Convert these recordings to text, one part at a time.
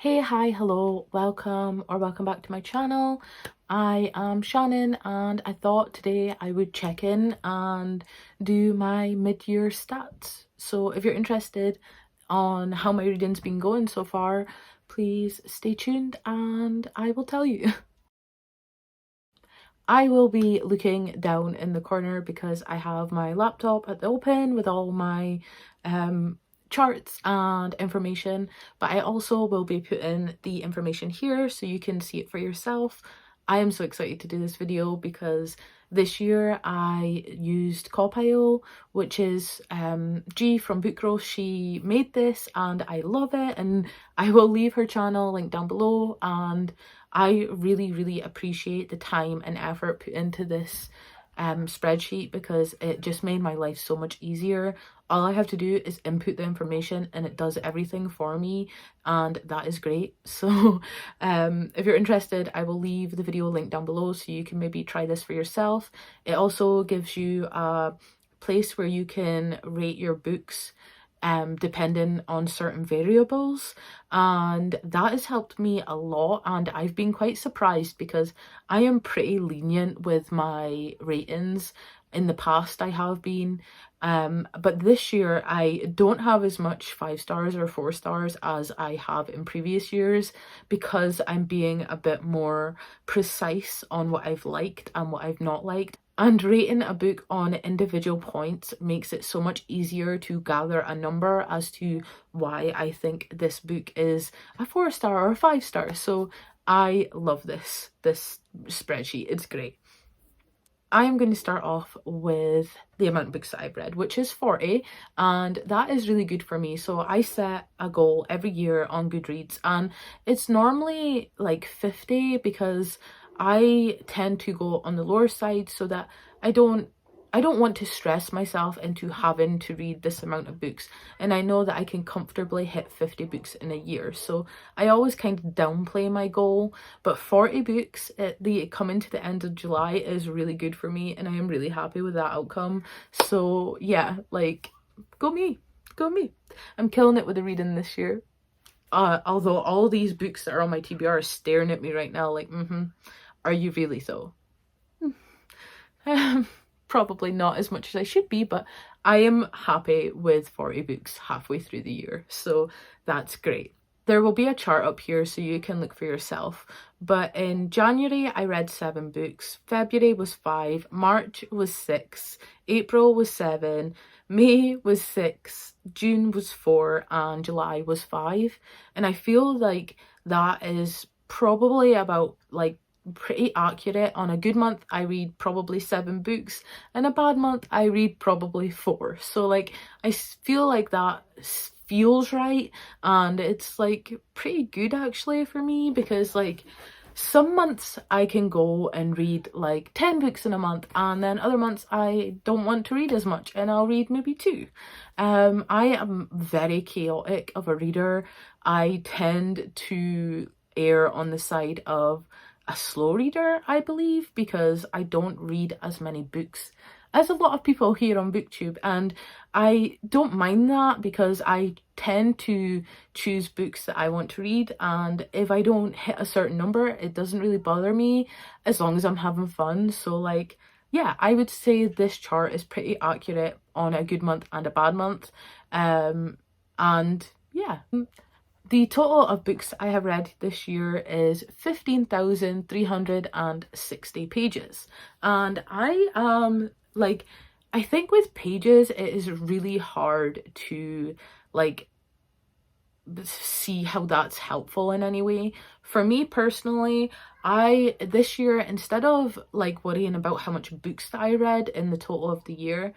Hey, hi, hello, welcome back to my channel. I am Shannon and I thought today I would check in and do my mid-year stats. So if you're interested on how my reading's been going so far, please stay tuned and I will tell you. I will be looking down in the corner because I have my laptop at the open with all my charts and information, but I also will be putting the information here so you can see it for yourself. I am so excited to do this video because this year I used Copile, which is G from Bookgrowth. She made this and I love it, and I will leave her channel linked down below, and I really appreciate the time and effort put into this spreadsheet because it just made my life so much easier. All I have to do is input the information and it does everything for me, and that is great. So if you're interested, I will leave the video link down below so you can maybe try this for yourself. It also gives you a place where you can rate your books depending on certain variables, and that has helped me a lot, and I've been quite surprised because I am pretty lenient with my ratings. In the past I have been, but this year I don't have as much 5 stars or 4 stars as I have in previous years because I'm being a bit more precise on what I've liked and what I've not liked. And rating a book on individual points makes it so much easier to gather a number as to why I think this book is a 4 star or a 5 star. So I love this spreadsheet. It's great. I am going to start off with the amount of books that I've read, which is 40, and that is really good for me. So I set a goal every year on Goodreads, and it's normally like 50 because I tend to go on the lower side so that I don't want to stress myself into having to read this amount of books, and I know that I can comfortably hit 50 books in a year, so I always kind of downplay my goal. But 40 books at the coming to the end of July is really good for me, and I am really happy with that outcome. So yeah, like, go me. I'm killing it with the reading this year. Although all these books that are on my TBR are staring at me right now like, are you really though? Probably not as much as I should be, but I am happy with 40 books halfway through the year, so that's great. There will be a chart up here so you can look for yourself, but in January I read 7 books, February was 5, March was 6, April was 7, May was 6, June was 4, and July was 5, and I feel like that is probably about like pretty accurate. On a good month I read probably 7 books, and a bad month I read probably 4. So like I feel like that feels right, and it's like pretty good actually for me because like some months I can go and read like 10 books in a month, and then other months I don't want to read as much and I'll read maybe 2. I am very chaotic of a reader. I tend to err on the side of a slow reader, I believe, because I don't read as many books as a lot of people here on BookTube, and I don't mind that because I tend to choose books that I want to read, and if I don't hit a certain number it doesn't really bother me as long as I'm having fun. So like, yeah, I would say this chart is pretty accurate on a good month and a bad month, and yeah. The total of books I have read this year is 15,360 pages, and I am like, I think with pages it is really hard to like see how that's helpful in any way. For me personally, I this year, instead of like worrying about how much books that I read in the total of the year,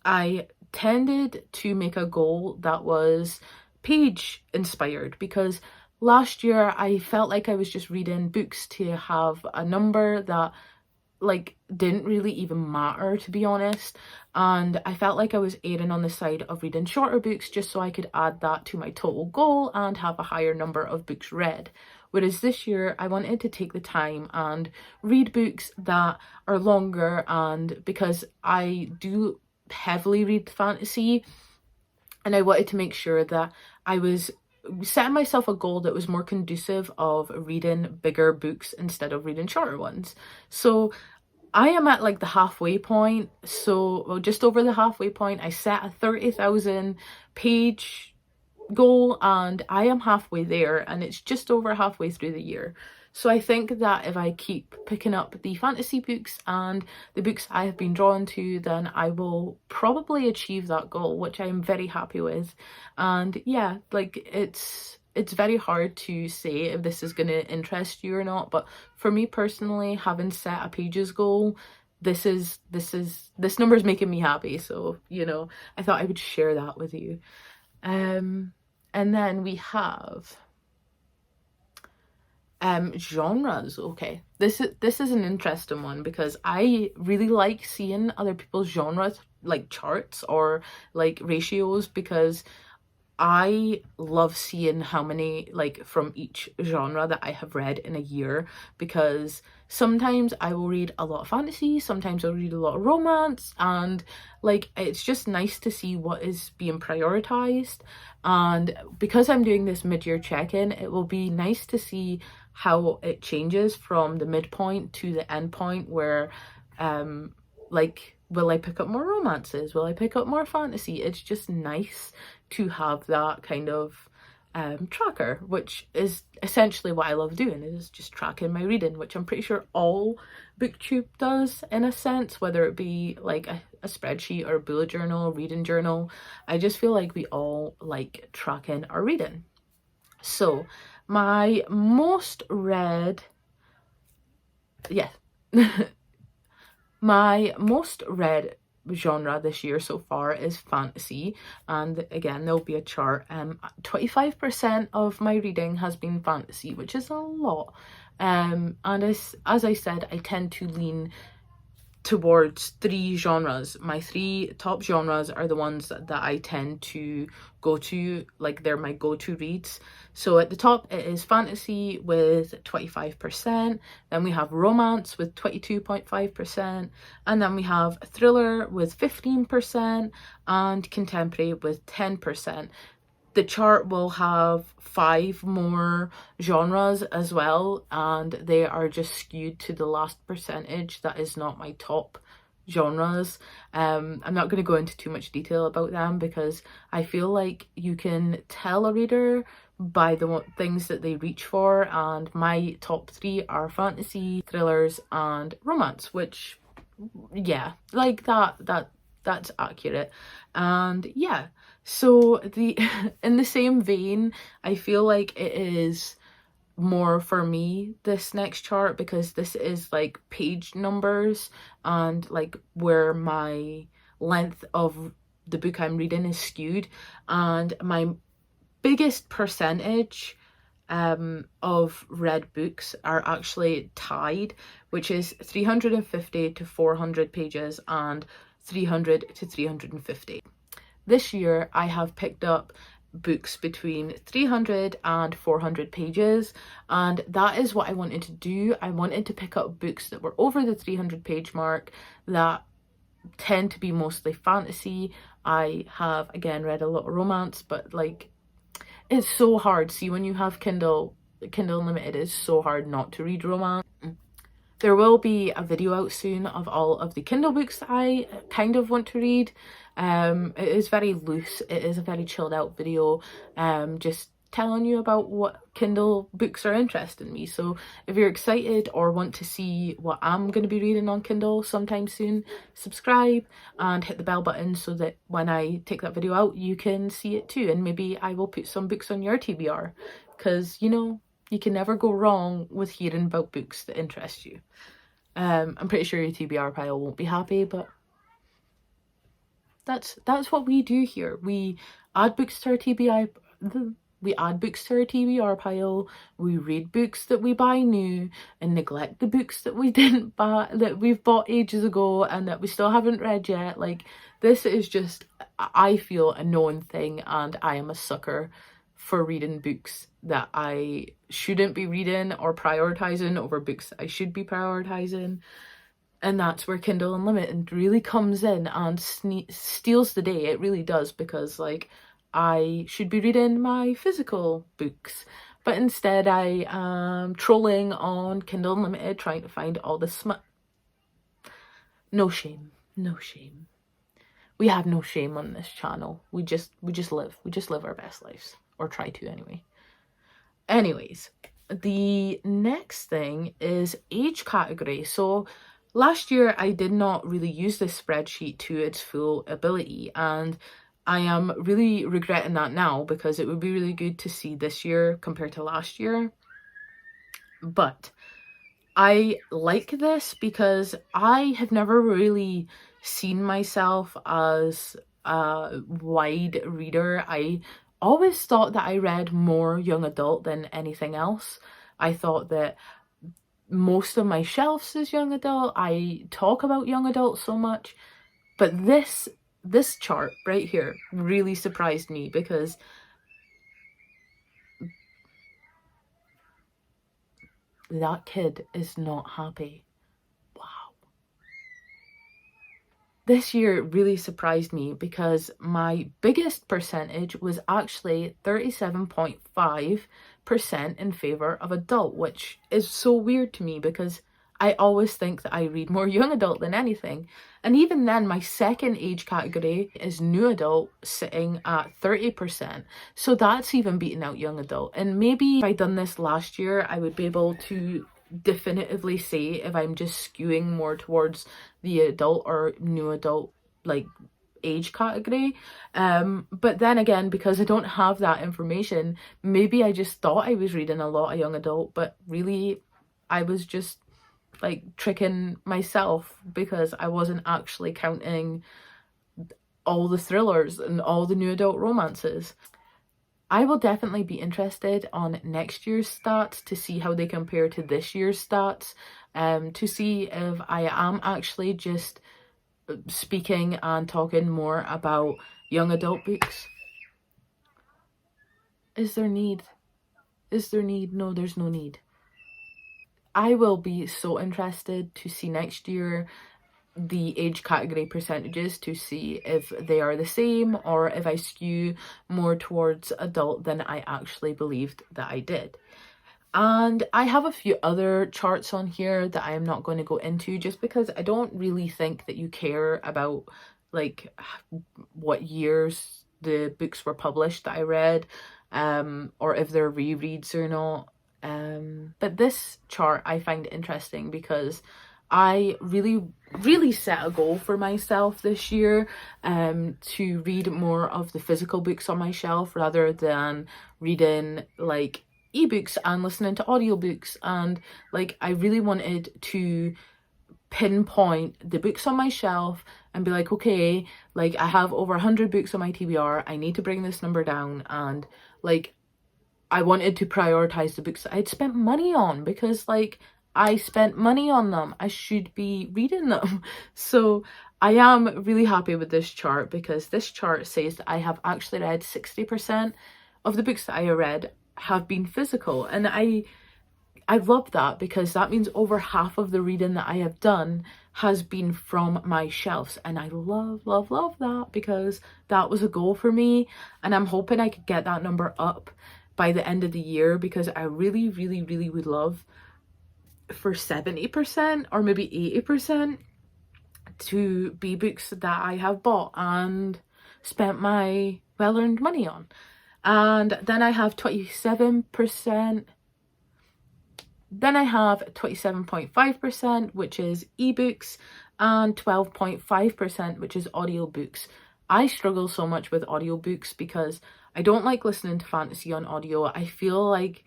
I tended to make a goal that was page inspired, because last year I felt like I was just reading books to have a number that like didn't really even matter, to be honest, and I felt like I was erring on the side of reading shorter books just so I could add that to my total goal and have a higher number of books read. Whereas this year I wanted to take the time and read books that are longer, and because I do heavily read fantasy, and I wanted to make sure that I was setting myself a goal that was more conducive of reading bigger books instead of reading shorter ones. So I am at like the halfway point, so well, just over the halfway point. I set a 30,000 page goal and I am halfway there, and it's just over halfway through the year. So I think that if I keep picking up the fantasy books and the books I have been drawn to, then I will probably achieve that goal, which I am very happy with. And yeah, like it's very hard to say if this is going to interest you or not, but for me personally, having set a pages goal, this number is making me happy. So, you know, I thought I would share that with you. And then we have genres. Okay, this is an interesting one because I really like seeing other people's genres, like charts or like ratios, because I love seeing how many like from each genre that I have read in a year, because sometimes I will read a lot of fantasy, sometimes I'll read a lot of romance, and like it's just nice to see what is being prioritized. And because I'm doing this mid-year check-in, it will be nice to see how it changes from the midpoint to the end point, where like, will I pick up more romances? Will I pick up more fantasy? It's just nice to have that kind of tracker, which is essentially what I love doing, is just tracking my reading, which I'm pretty sure all booktube does in a sense, whether it be like a spreadsheet or a bullet journal, reading journal. I just feel like we all like tracking our reading. So my most read, yeah, my most read genre this year so far is fantasy, and again there'll be a chart. 25% of my reading has been fantasy, which is a lot, and as I said, I tend to lean towards 3 genres. My 3 top genres are the ones that I tend to go to, like they're my go-to reads. So at the top it is fantasy with 25%, then we have romance with 22.5%, and then we have thriller with 15% and contemporary with 10%. The chart will have 5 more genres as well, and they are just skewed to the last percentage that is not my top genres. I'm not going to go into too much detail about them because I feel like you can tell a reader by the things that they reach for, and my top 3 are fantasy, thrillers, and romance, which, yeah, like that's accurate. And yeah, so the in the same vein, I feel like it is more for me, this next chart, because this is like page numbers and like where my length of the book I'm reading is skewed, and my biggest percentage of read books are actually tied, which is 350 to 400 pages and 300 to 350. This year I have picked up books between 300 and 400 pages, and that is what I wanted to do. I wanted to pick up books that were over the 300 page mark that tend to be mostly fantasy. I have again read a lot of romance, but like it's so hard. See, when you have Kindle Unlimited, it's so hard not to read romance. There will be a video out soon of all of the Kindle books that I kind of want to read. It is very loose. It is a very chilled out video, just telling you about what Kindle books are interesting me. So if you're excited or want to see what I'm going to be reading on Kindle sometime soon, subscribe and hit the bell button so that when I take that video out, you can see it too. And maybe I will put some books on your TBR, because, you know, you can never go wrong with hearing about books that interest you. I'm pretty sure your TBR pile won't be happy, but that's what we do here. We add books to our we add books to our TBR pile, we read books that we buy new, and neglect the books that we didn't buy, that we've bought ages ago and that we still haven't read yet. Like, this is just, I feel, a known thing, and I am a sucker for reading books that I shouldn't be reading or prioritizing over books that I should be prioritizing. And that's where Kindle Unlimited really comes in and steals the day. It really does, because like I should be reading my physical books. But instead I am trolling on Kindle Unlimited trying to find all the smut. No shame. No shame. We have no shame on this channel. We just live. We just live our best lives. Or try to anyway. Anyways, the next thing is age category. So last year I did not really use this spreadsheet to its full ability, and I am really regretting that now because it would be really good to see this year compared to last year. But I like this because I have never really seen myself as a wide reader. I always thought that I read more young adult than anything else. I thought that most of my shelves is young adult. I talk about young adult so much, but this chart right here really surprised me because that kid is not happy. This year really surprised me because my biggest percentage was actually 37.5% in favor of adult, which is so weird to me because I always think that I read more young adult than anything. And even then, my second age category is new adult, sitting at 30%. So that's even beating out young adult. And maybe if I'd done this last year, I would be able to definitively say if I'm just skewing more towards the adult or new adult like age category. But then again, because I don't have that information, maybe I just thought I was reading a lot of young adult, but really I was just like tricking myself because I wasn't actually counting all the thrillers and all the new adult romances. I will definitely be interested on next year's stats to see how they compare to this year's stats, to see if I am actually just speaking and talking more about young adult books. Is there need? Is there need? No, there's no need. I will be so interested to see next year the age category percentages to see if they are the same or if I skew more towards adult than I actually believed that I did. And I have a few other charts on here that I am not going to go into just because I don't really think that you care about like what years the books were published that I read, or if they're rereads or not. But this chart I find interesting because I really set a goal for myself this year to read more of the physical books on my shelf rather than reading like ebooks and listening to audiobooks. And like I really wanted to pinpoint the books on my shelf and be like, okay, like I have over 100 books on my TBR, I need to bring this number down. And like I wanted to prioritize the books that I'd spent money on because like I spent money on them, I should be reading them. So I am really happy with this chart because this chart says that I have actually read 60% of the books that I read have been physical, and I love that because that means over half of the reading that I have done has been from my shelves, and I love that because that was a goal for me, and I'm hoping I could get that number up by the end of the year because I really would love for 70% or maybe 80% to be books that I have bought and spent my well-earned money on. And then I have 27%. Then I have 27.5%, which is ebooks, and 12.5%, which is audiobooks. I struggle so much with audiobooks because I don't like listening to fantasy on audio. I feel like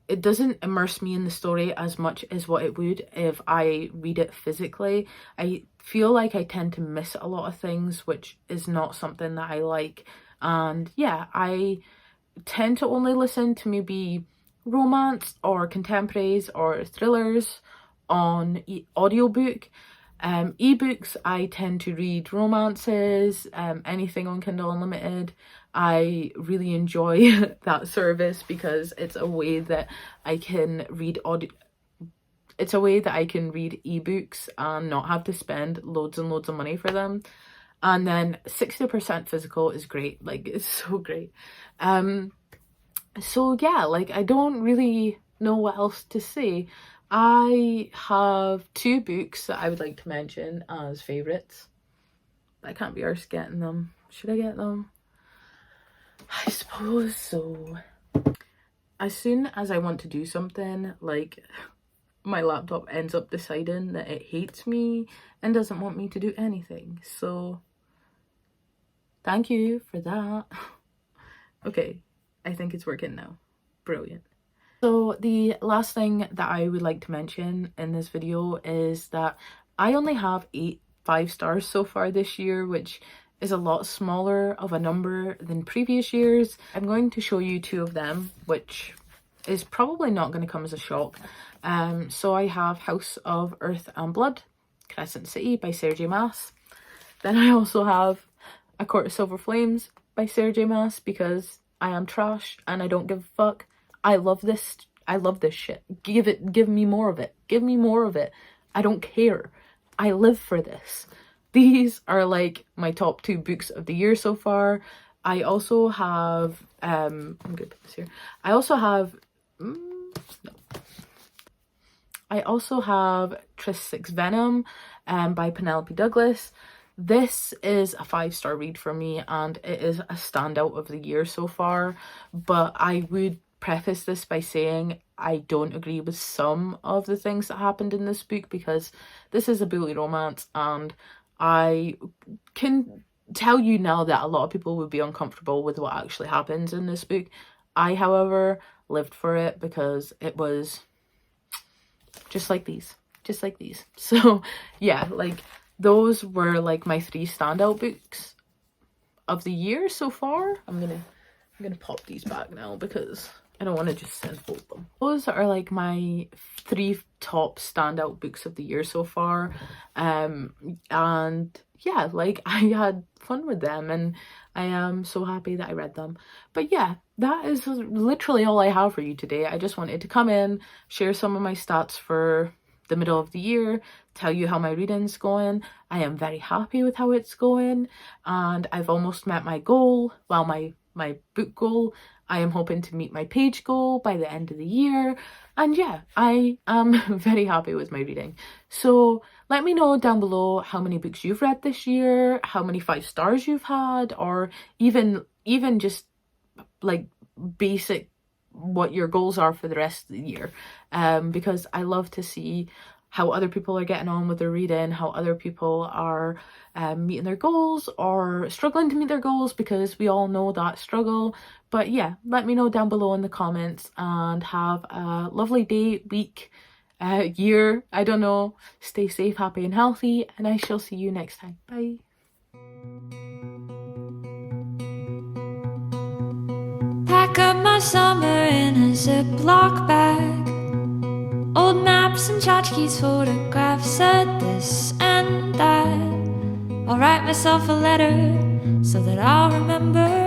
it doesn't immerse me in the story as much as what it would if I read it physically. I feel like I tend to miss a lot of things, which is not something that I like. And yeah, I tend to only listen to maybe romance or contemporaries or thrillers on audiobook. Ebooks, I tend to read romances, anything on Kindle Unlimited. I really enjoy that service because it's a way that I can read ebooks and not have to spend loads and loads of money for them. and then 60% physical is great. Like, it's so great. So yeah, like, I don't really know what else to say. I have 2 books that I would like to mention as favourites. I can't be arsed getting them. Should I get them? I suppose so. As soon as I want to do something, like, my laptop ends up deciding that it hates me and doesn't want me to do anything. So thank you for that. Okay, I think it's working now. Brilliant. So the last thing that I would like to mention in this video is that I only have 8 5-stars so far this year, which is a lot smaller of a number than previous years. I'm going to show you 2 of them, which is probably not going to come as a shock. So I have House of Earth and Blood, Crescent City by Sarah J Maas. Then I also have A Court of Silver Flames by Sarah J Maas, because I am trash and I don't give a fuck. I love this shit. Give me more of it. Give me more of it. I don't care. I live for this. These are like my top 2 books of the year so far. I also have I'm gonna put this here. I also have Tris 6 Venom by Penelope Douglas. This is a 5-star read for me, and it is a standout of the year so far, but I would preface this by saying I don't agree with some of the things that happened in this book, because this is a bully romance, and I can tell you now that a lot of people would be uncomfortable with what actually happens in this book. I, however, lived for it because it was just like these. So yeah, like, those were like my 3 standout books of the year so far. I'm gonna pop these back now because I don't want to just fold them. Those are like my 3 top standout books of the year so far. And yeah, like, I had fun with them and I am so happy that I read them. But yeah, that is literally all I have for you today. I just wanted to come in, share some of my stats for the middle of the year, tell you how my reading's going. I am very happy with how it's going, and I've almost met my goal. Well, my book goal. I am hoping to meet my page goal by the end of the year. And yeah, I am very happy with my reading. So let me know down below how many books you've read this year, how many 5-stars you've had, or even just like basic what your goals are for the rest of the year, because I love to see how other people are getting on with their reading, how other people are meeting their goals or struggling to meet their goals, because we all know that struggle. But yeah, let me know down below in the comments, and have a lovely day, week, year, I don't know. Stay safe, happy and healthy, and I shall see you next time. Bye. Pack up my summer in a Ziploc bag. Old maps and tchotchkes, photographs said this and that. I'll write myself a letter so that I'll remember